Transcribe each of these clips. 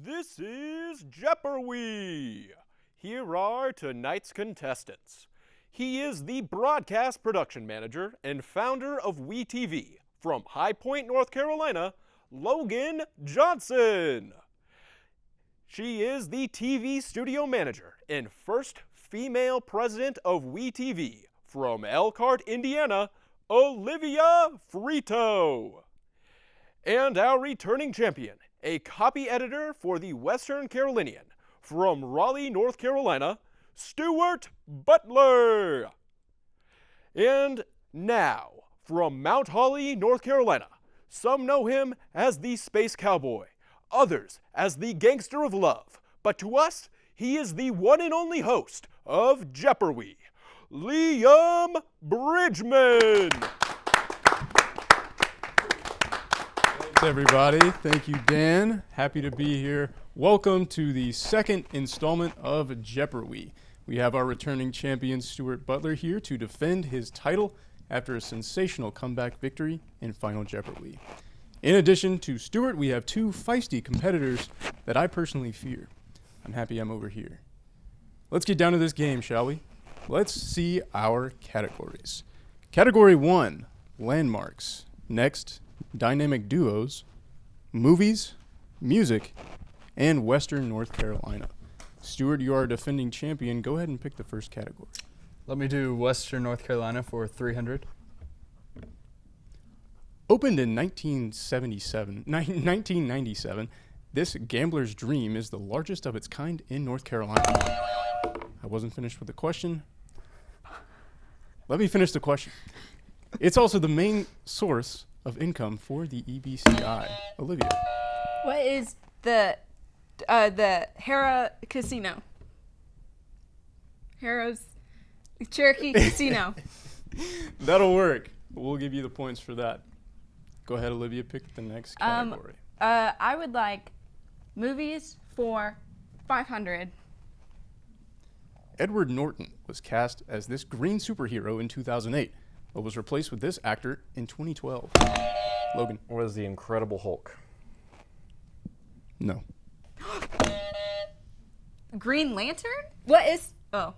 This is Jeopar-WHEE. Here are tonight's contestants. He is the broadcast production manager and founder of WHEE TV from High Point, North Carolina, Logan Johnson. She is the TV studio manager and first female president of WHEE TV from Elkhart, Indiana, Olivia Freeto. And our returning champion, a copy editor for the Western Carolinian from Raleigh, North Carolina, Stuart Butler. And now, from Mount Holly, North Carolina, some know him as the Space Cowboy, others as the Gangster of Love, but to us, he is the one and only host of Jeopardy, Liam Bridgman. Thanks, everybody. Thank you, Dan. Happy to be here. Welcome to the second installment of Jeopardy. We have our returning champion, Stuart Butler, here to defend his title after a sensational comeback victory in Final Jeopardy. In addition to Stuart, we have two feisty competitors that I personally fear. I'm happy I'm over here. Let's get down to this game, shall we? Let's see our categories. Category 1, landmarks. Next, dynamic duos, movies, music, and Western North Carolina. Stuart, you are a defending champion. Go ahead and pick the first category. Let me do Western North Carolina for 300. Opened in 1997, this gambler's dream is the largest of its kind in North Carolina. I wasn't finished with the question. Let me finish the question. It's also the main source of income for the EBCI. Olivia. What is the Hera Casino? Hera's Cherokee Casino. That'll work. We'll give you the points for that. Go ahead, Olivia. Pick the next category. I would like movies for 500. Edward Norton was cast as this green superhero in 2008, but was replaced with this actor in 2012. Logan. What is the Incredible Hulk? No. Green Lantern? What is... Oh.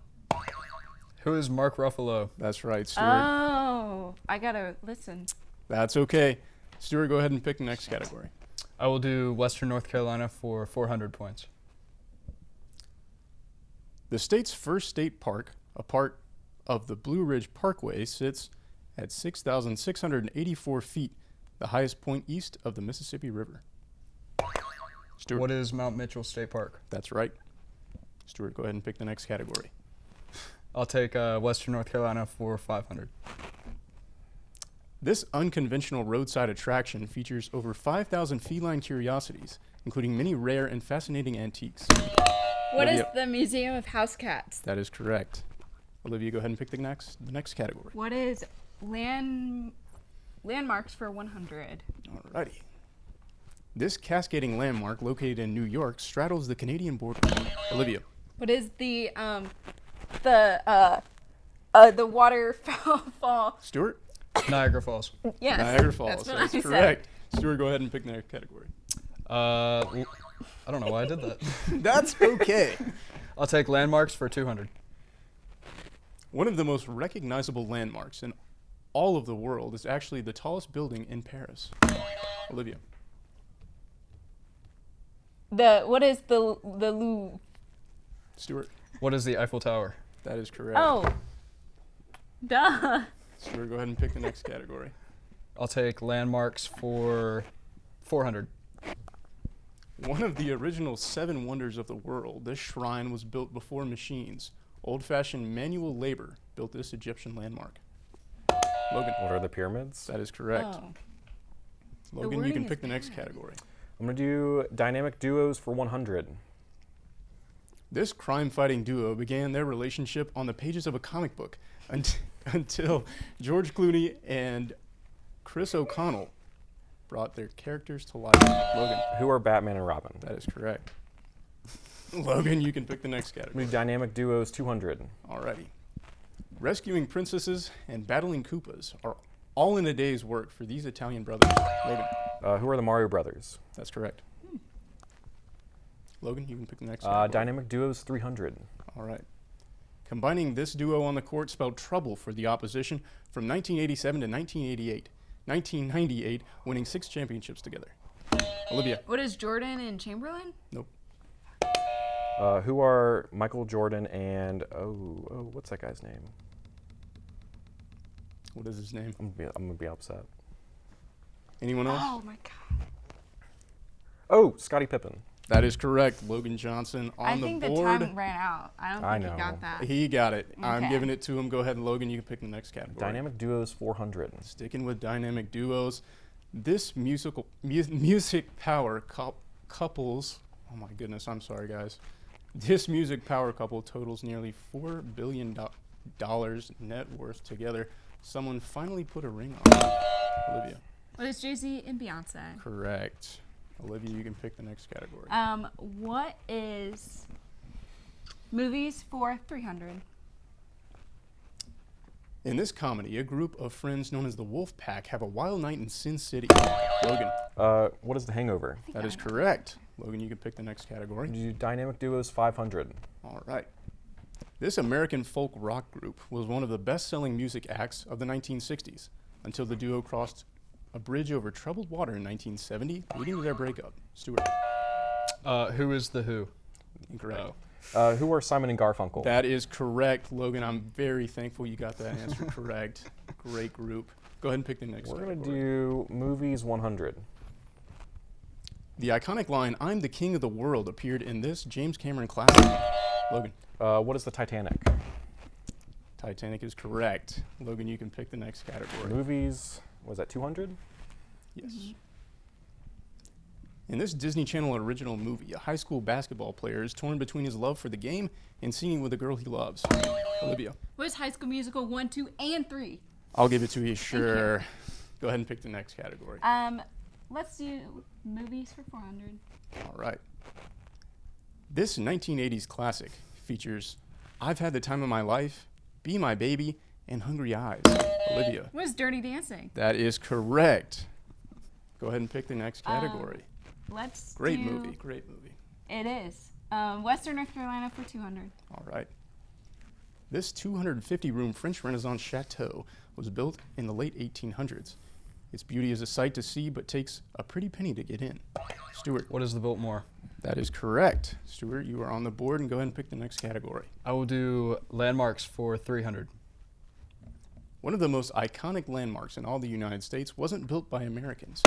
Who is Mark Ruffalo? That's right, Stuart. Oh. I gotta listen. That's okay. Stuart, go ahead and pick the next category. I will do Western North Carolina for 400 points. The state's first state park, a part of the Blue Ridge Parkway, sits at 6,684 feet, the highest point east of the Mississippi River. Stuart. What is Mount Mitchell State Park? That's right. Stuart, go ahead and pick the next category. I'll take Western North Carolina for 500. This unconventional roadside attraction features over 5,000 feline curiosities, including many rare and fascinating antiques. What is Olivia. the Museum of House Cats? That is correct. Olivia, go ahead and pick the next category. What is landmarks for 100? Alrighty. This cascading landmark, located in New York, straddles the Canadian border. Olivia. What is the waterfall? Stuart. Niagara Falls. Yes. Niagara Falls. That's what That's I correct. Stuart, go ahead and pick the next category. I don't know why I did that. That's okay. I'll take landmarks for 200. One of the most recognizable landmarks in all of the world is actually the tallest building in Paris. Olivia. What is the Louvre? Stuart. What is the Eiffel Tower? That is correct. Oh. Duh. Stuart, go ahead and pick the next category. I'll take landmarks for 400. One of the original 7 wonders of the world, this shrine was built before machines. Old-fashioned manual labor built this Egyptian landmark. Logan. What are the pyramids? That is correct. Oh. Logan, you wording can is pick the next bad. category. I'm going to do dynamic duos for 100. This crime-fighting duo began their relationship on the pages of a comic book until George Clooney and Chris O'Connell brought their characters to life. Logan. Who are Batman and Robin? That is correct. Logan, you can pick the next I'm category. going to do dynamic duos 200. Alrighty. Rescuing princesses and battling Koopas are all in a day's work for these Italian brothers. Logan. Who are the Mario Brothers? That's correct. Logan, you can pick the next category. Dynamic duos 300. All right. Combining this duo on the court spelled trouble for the opposition from 1987 to 1988. 1998, winning 6 championships together. Olivia. What is Jordan and Chamberlain? Nope. Who are Michael Jordan and what's that guy's name? What is his name? I'm gonna be upset. Anyone else? Oh my god. Oh, Scottie Pippen. That is correct. Logan Johnson on I the think board. the time ran out. I don't I think he know. got that. He got it. I'm Okay. giving it to him. Go ahead, Logan. You can pick the next category. Dynamic duos 400. Sticking with dynamic duos, this music power couples. Oh my goodness, I'm sorry, guys. This music power couple totals nearly $4 billion net worth together. Someone finally put a ring on it. Olivia. What is Jay-Z and Beyonce? Correct. Olivia, you can pick the next category. What is movies for 300? In this comedy, a group of friends known as the Wolf Pack have a wild night in Sin City. Logan. What is The Hangover? That is correct. Logan, you can pick the next category. Dynamic duos 500. All right. This American folk rock group was one of the best-selling music acts of the 1960s until the duo crossed a bridge over troubled water in 1970, leading to their breakup. Stuart. Who is the Who? Incorrect. Who are Simon and Garfunkel? That is correct, Logan. I'm very thankful you got that answer correct. Great group. Go ahead and pick the next We're category. gonna do movies 100. The iconic line, "I'm the king of the world," appeared in this James Cameron classic. Logan. What is the Titanic? Titanic is correct. Logan, you can pick the next category. Movies, was that 200? Yes. In this Disney Channel original movie, a high school basketball player is torn between his love for the game and singing with a girl he loves. Olivia. What is High School Musical 1, 2, and 3? I'll give it to you, sure. Go ahead and pick the next category. Let's do movies for 400. All right. This 1980s classic features I've Had the Time of My Life, Be My Baby, and Hungry Eyes. Olivia. What is Dirty Dancing? That is correct. Go ahead and pick the next category. Let's Great do... movie, great movie. It is. Western North Carolina for 200. All right. This 250-room French Renaissance chateau was built in the late 1800s. Its beauty is a sight to see, but takes a pretty penny to get in. Stuart. What is the Biltmore? That is correct. Stuart, you are on the board, and go ahead and pick the next category. I will do landmarks for 300. One of the most iconic landmarks in all the United States wasn't built by Americans.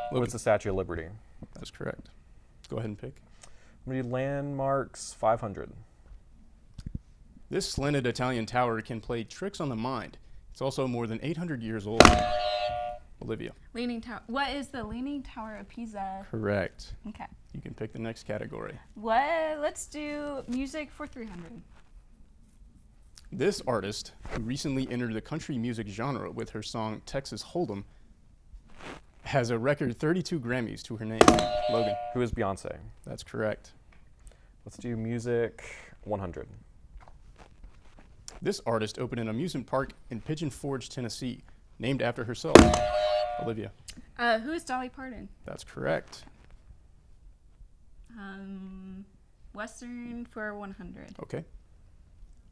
What's the Statue of Liberty? That's correct. Go ahead and pick. I'm gonna do landmarks 500. This slanted Italian tower can play tricks on the mind. It's also more than 800 years old. Olivia. Leaning Tower. What is the Leaning Tower of Pisa? Correct. Okay. You can pick the next category. Let's do music for 300. This artist, who recently entered the country music genre with her song Texas Hold'em, has a record 32 Grammys to her name. Logan. Who is Beyonce? That's correct. Let's do music 100. This artist opened an amusement park in Pigeon Forge, Tennessee, named after herself. Olivia. Who is Dolly Parton? That's correct. Western for 100. Okay.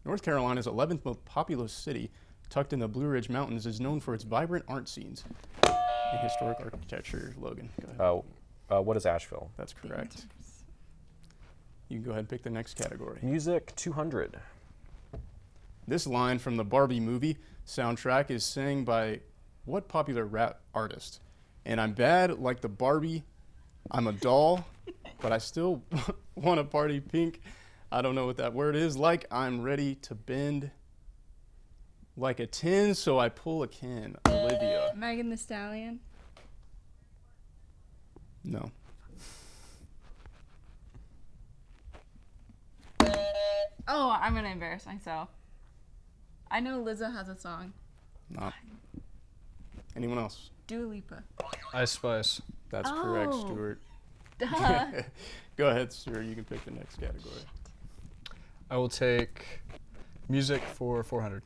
North Carolina's 11th most populous city, tucked in the Blue Ridge Mountains, is known for its vibrant art scenes and historic architecture. Logan, go ahead. What is Asheville? That's correct. You can go ahead and pick the next category. Music 200. This line from the Barbie movie soundtrack is sang by what popular rap artist? And I'm bad like the Barbie. I'm a doll, but I still want to party pink. I don't know what that word is. Like I'm ready to bend like a 10, so I pull a can. Olivia. Megan Thee Stallion. No. Oh, I'm gonna embarrass myself. I know Lizzo has a song. Not. Anyone else? Dua Lipa. Ice Spice. That's correct, Oh. Stuart. Duh. Go ahead, Stuart. You can pick the next category. I will take music for 400.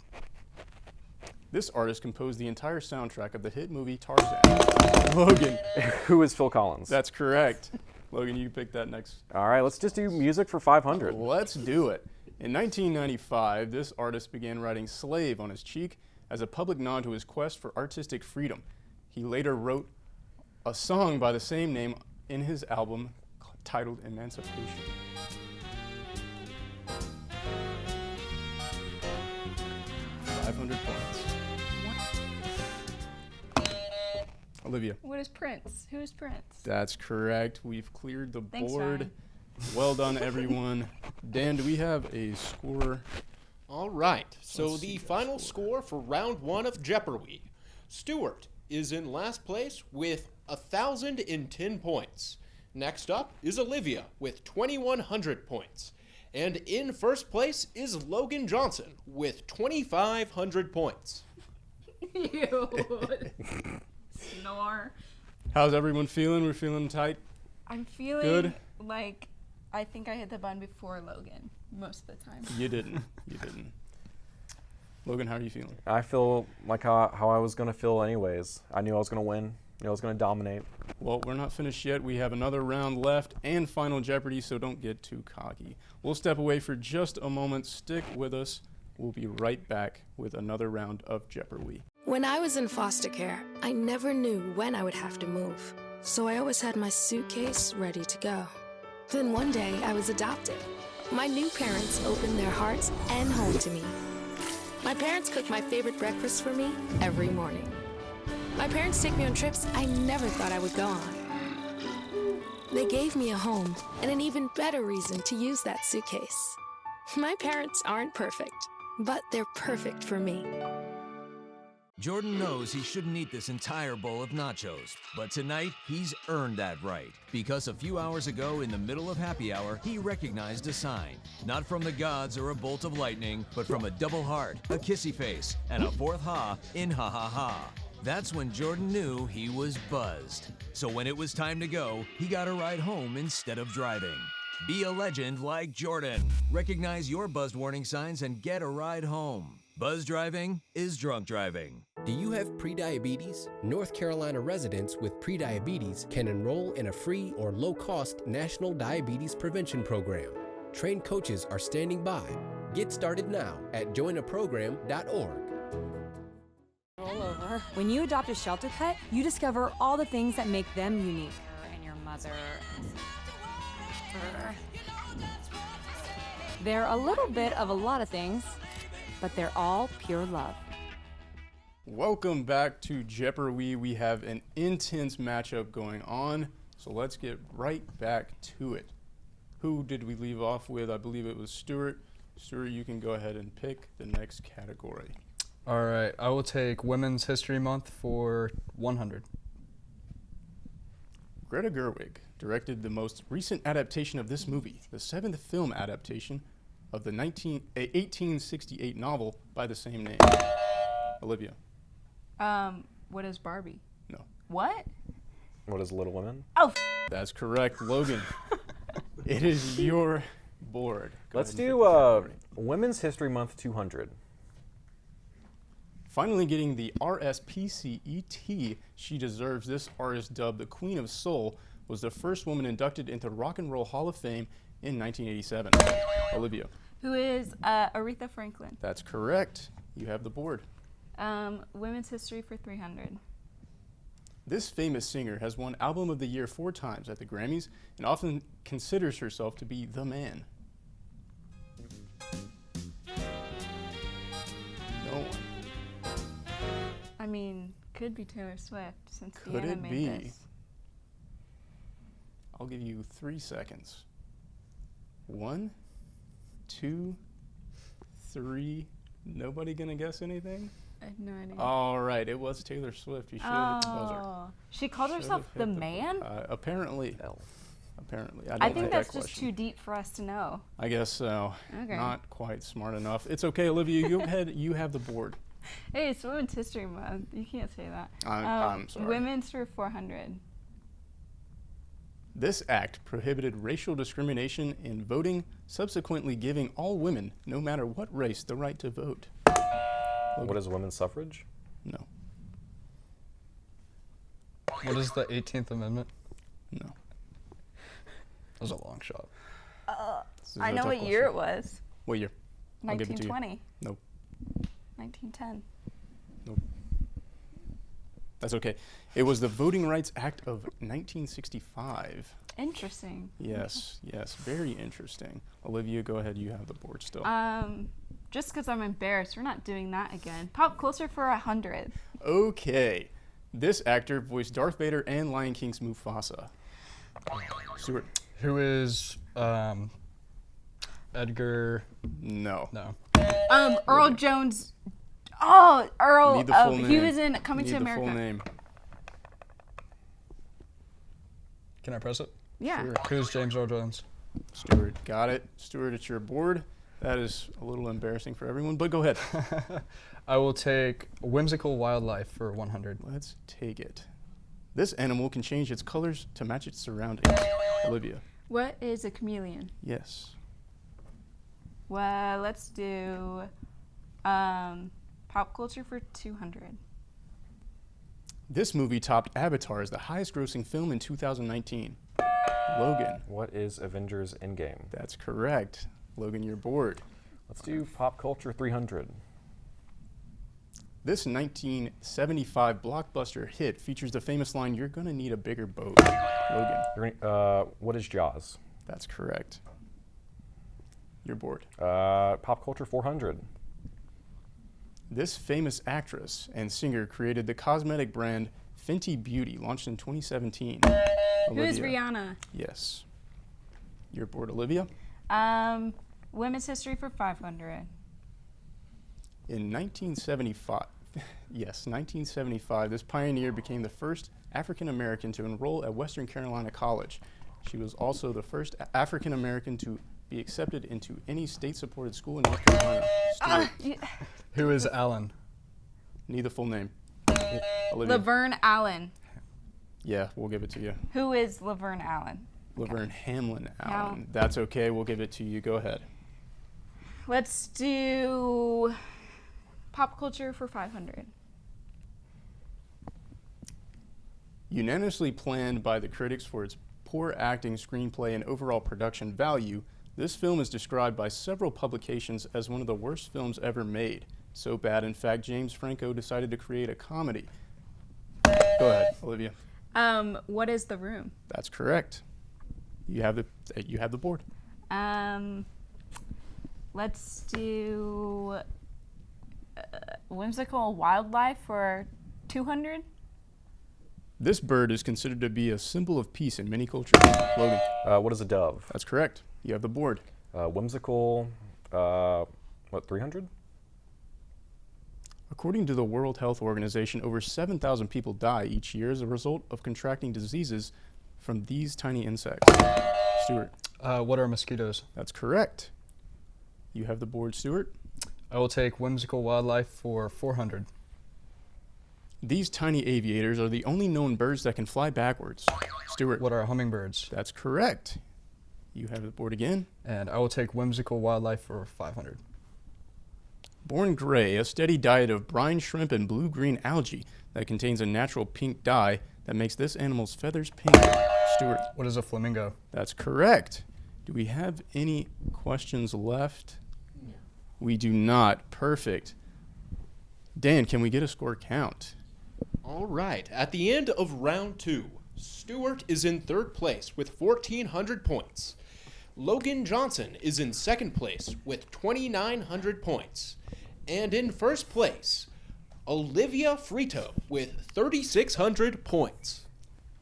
This artist composed the entire soundtrack of the hit movie Tarzan. Logan. Who is Phil Collins? That's correct. Logan, you can pick that next. All right, let's just do music for 500. Let's do it. In 1995, this artist began writing Slave on his cheek as a public nod to his quest for artistic freedom. He later wrote a song by the same name in his album titled Emancipation. $500 points. Olivia. What is Prince? Who is Prince? That's correct. We've cleared the Thanks, board. Ryan. Well done, everyone. Dan, do we have a score? All right, so Let's see the that final score. score for round 1 of Jeopardy. Stuart is in last place with 1,010 points. Next up is Olivia with 2,100 points. And in first place is Logan Johnson with 2,500 points. Ew. Snore. How's everyone feeling? We're feeling tight? I'm feeling Good. like I think I hit the button before Logan most of the time. You didn't. You didn't. Logan, how are you feeling? I feel like how I was going to feel anyways. I knew I was going to win. I knew I was going to dominate. Well, we're not finished yet. We have another round left and Final Jeopardy, so don't get too cocky. We'll step away for just a moment. Stick with us. We'll be right back with another round of Jeopardy. When I was in foster care, I never knew when I would have to move. So I always had my suitcase ready to go. Then one day, I was adopted. My new parents opened their hearts and home to me. My parents cook my favorite breakfast for me every morning. My parents take me on trips I never thought I would go on. They gave me a home and an even better reason to use that suitcase. My parents aren't perfect, but they're perfect for me. Jordan knows he shouldn't eat this entire bowl of nachos, but tonight he's earned that right. Because a few hours ago, in the middle of happy hour, he recognized a sign. Not from the gods or a bolt of lightning, but from a double heart, a kissy face, and a fourth ha in ha ha ha. That's when Jordan knew he was buzzed. So when it was time to go, he got a ride home instead of driving. Be a legend like Jordan. Recognize your buzzed warning signs and get a ride home. Buzz driving is drunk driving. Do you have prediabetes? North Carolina residents with prediabetes can enroll in a free or low-cost national diabetes prevention program. Trained coaches are standing by. Get started now at joinaprogram.org. Roll over. When you adopt a shelter pet, you discover all the things that make them unique. And your mother. They're a little bit of a lot of things, but they're all pure love. Welcome back to Jeopardy. We have an intense matchup going on, so let's get right back to it. Who did we leave off with? I believe it was Stuart. Stuart, you can go ahead and pick the next category. All right, I will take Women's History Month for 100. Greta Gerwig directed the most recent adaptation of this movie, the 7th film adaptation of the 1868 novel by the same name. Olivia. What is Barbie? No. What? What is Little Women? Oh, That's correct. Logan, it is your board. Go Let's ahead and do pick the category. Women's History Month 200. Finally getting the RSPCET she deserves. This artist, dubbed the Queen of Soul, was the first woman inducted into Rock and Roll Hall of Fame in 1987. Olivia. who is Aretha Franklin? That's correct. You have the board. Women's History for 300. This famous singer has won Album of the Year 4 times at the Grammys and often considers herself to be the man. No one. I mean, could be Taylor Swift since Could Deanna it made be? this. I'll give you 3 seconds. 1, 2, 3. Nobody gonna guess anything? I have no idea. All right, it was Taylor Swift. You should have hit the buzzer. She called Should've herself the hit man? Apparently. L. Apparently. I don't think like that's that just question. too deep for us to know. I guess so. Okay. Not quite smart enough. It's okay, Olivia. You go ahead. You have the board. Hey, it's Women's History Month. You can't say that. I'm sorry. Women's for 400. This act prohibited racial discrimination in voting, subsequently giving all women, no matter what race, the right to vote. What is women's suffrage? No. What is the 18th Amendment? No. That was a long shot. This is I a know tough what year question. it was. What year? I'll give it to you. 1920. Nope. 1910. Nope. That's okay. It was the Voting Rights Act of 1965. Interesting. Yes, yes, very interesting. Olivia, go ahead. You have the board still. Just because I'm embarrassed, we're not doing that again. Pop closer for 100. Okay. This actor voiced Darth Vader and Lion King's Mufasa. Stuart. Who is Edgar? No. No. Earl Jones. Oh, Earl. Need the full name. He was in Coming Need to the America. full name. Can I press it? Yeah. Sure. Who's James Earl Jones? Stuart, got it. Stuart, it's your board. That is a little embarrassing for everyone, but go ahead. I will take whimsical wildlife for 100. Let's take it. This animal can change its colors to match its surroundings. Olivia. What is a chameleon? Yes. Well, let's do pop culture for 200. This movie topped Avatar as the highest grossing film in 2019. Logan. What is Avengers Endgame? That's correct. Logan, your board. Let's do pop culture 300. This 1975 blockbuster hit features the famous line, "You're gonna need a bigger boat." Logan. What is Jaws? That's correct. Your board. Pop culture 400. This famous actress and singer created the cosmetic brand Fenty Beauty, launched in 2017. Who is Olivia. Rihanna? Yes. Your board, Olivia. Women's history for 500. In 1975, yes, 1975, this pioneer became the first African American to enroll at Western Carolina College. She was also the first African American to be accepted into any state-supported school in North Carolina. Stuart, Who is Alan? need the full name. Olivia. Laverne Allen. Yeah, we'll give it to you. Who is Laverne Allen? Laverne Hamlin Allen. No. That's okay. We'll give it to you. Go ahead. Let's do pop culture for 500. Unanimously planned by the critics for its poor acting, screenplay, and overall production value, this film is described by several publications as one of the worst films ever made. So bad, in fact, James Franco decided to create a comedy. Go ahead, Olivia. What is The Room? That's correct. You have the board. Let's do whimsical wildlife for 200. This bird is considered to be a symbol of peace in many cultures. Logan. What is a dove? That's correct. You have the board. Whimsical, 300? According to the World Health Organization, over 7,000 people die each year as a result of contracting diseases from these tiny insects. Stuart. What are mosquitoes? That's correct. You have the board, Stuart. I will take whimsical wildlife for 400. These tiny aviators are the only known birds that can fly backwards. Stuart. What are hummingbirds? That's correct. You have the board again. And I will take whimsical wildlife for 500. Born gray, a steady diet of brine shrimp and blue-green algae that contains a natural pink dye that makes this animal's feathers pink. Stuart. What is a flamingo? That's correct. Do we have any questions left? No. We do not. Perfect. Dan, can we get a score count? All right. At the end of round 2, Stuart is in 3rd place with 1,400 points. Logan Johnson is in 2nd place with 2,900 points. And in 1st place, Olivia Freeto with 3,600 points.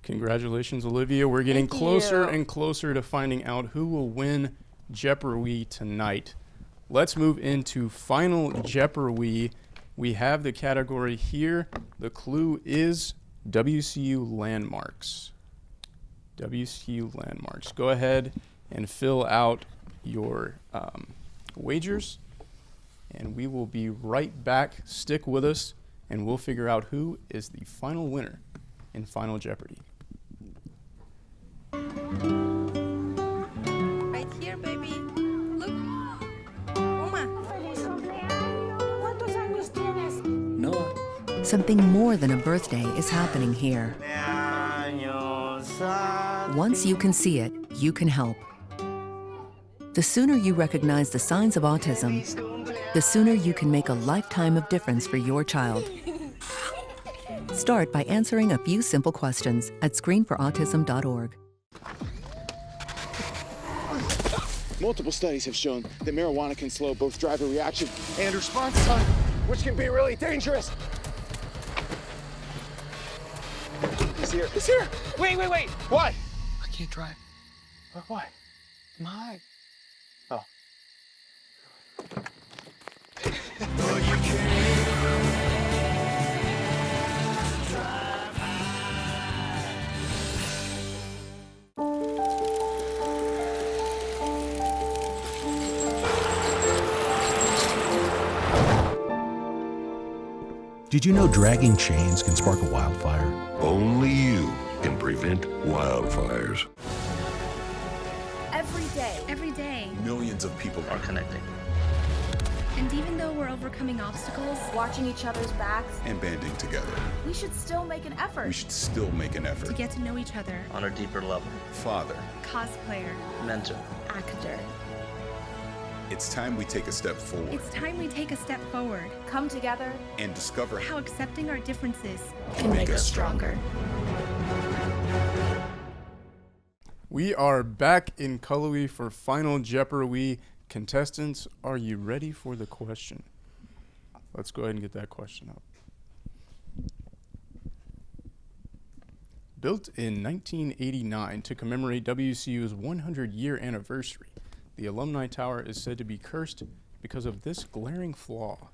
Congratulations, Olivia. We're getting Thank closer you. and closer to finding out who will win Jeopardy tonight. Let's move into final Jeopardy. We have the category here. The clue is WCU landmarks. WCU landmarks. Go ahead and fill out your wagers, and we will be right back. Stick with us, and we'll figure out who is the final winner in Final Jeopardy. Right here, baby. Look. Uma. Something more than a birthday is happening here. Once you can see it, you can help. The sooner you recognize the signs of autism, the sooner you can make a lifetime of difference for your child. Start by answering a few simple questions at screenforautism.org. Multiple studies have shown that marijuana can slow both driver reaction and response time, which can be really dangerous. He's here. He's here. Wait. What? I can't drive. Why? My. Oh. Did you know dragging chains can spark a wildfire? Only you can prevent wildfires. Every day, Millions of people are connecting and even though we're overcoming obstacles, watching each other's backs, and banding together. we should still make an effort. We should still make an to effort. get to know each other, on a deeper level. Father, cosplayer, Mentor. actor. it's time we take a step forward It's time we take a step forward Come together. and discover how accepting our differences can make us stronger. We are back in Cullowhee for final Jeopardy. Contestants, are you ready for the question? Let's go ahead and get that question up. Built in 1989 to commemorate WCU's 100-year anniversary, the Alumni Tower is said to be cursed because of this glaring flaw.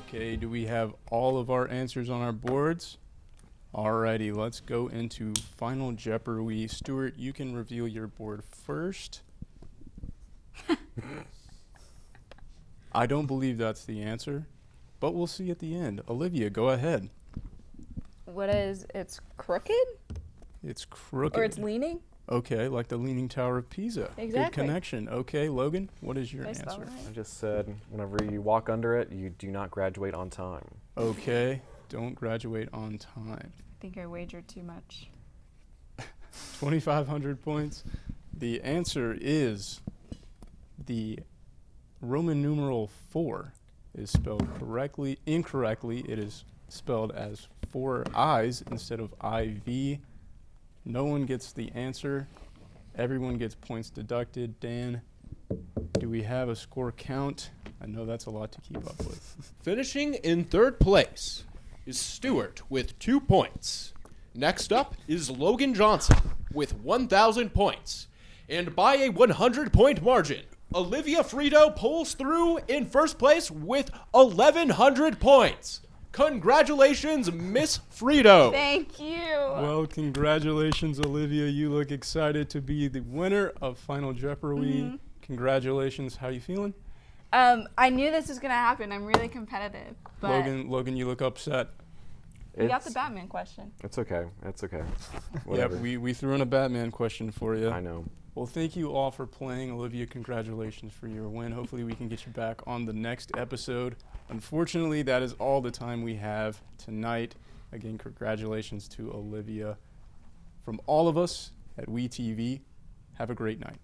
Okay, do we have all of our answers on our boards? Alrighty, let's go into final Jeopardy. Stuart, you can reveal your board first. I don't believe that's the answer, but we'll see at the end. Olivia, go ahead. What is, it's crooked? It's crooked. Or it's leaning? Okay, like the Leaning Tower of Pisa. Good Exactly. connection. Okay, Logan, what is your Did I spell answer? it right? I just said whenever you walk under it, you do not graduate on time. Okay, don't graduate on time. I think I wagered too much. 2,500 points. The answer is the Roman numeral 4 is spelled incorrectly. It is spelled as 4 I's instead of IV. No one gets the answer. Everyone gets points deducted. Dan, do we have a score count? I know that's a lot to keep up with. Finishing in third place is Stuart with 2 points. Next up is Logan Johnson with 1,000 points. And by a 100-point margin, Olivia Freeto pulls through in first place with 1,100 points. Congratulations, Miss Freeto. Thank you. Well, congratulations, Olivia. You look excited to be the winner of Final Jeopardy. Mm-hmm. Congratulations. How you feeling? I knew this was going to happen. I'm really competitive. But Logan, you look upset. we got the Batman question. It's okay. It's okay. Yep, Whatever. we threw in a Batman question for you. I know. Well, thank you all for playing. Olivia, congratulations for your win. Hopefully we can get you back on the next episode. Unfortunately, that is all the time we have tonight. Again, congratulations to Olivia. From all of us at WHEE TV, have a great night.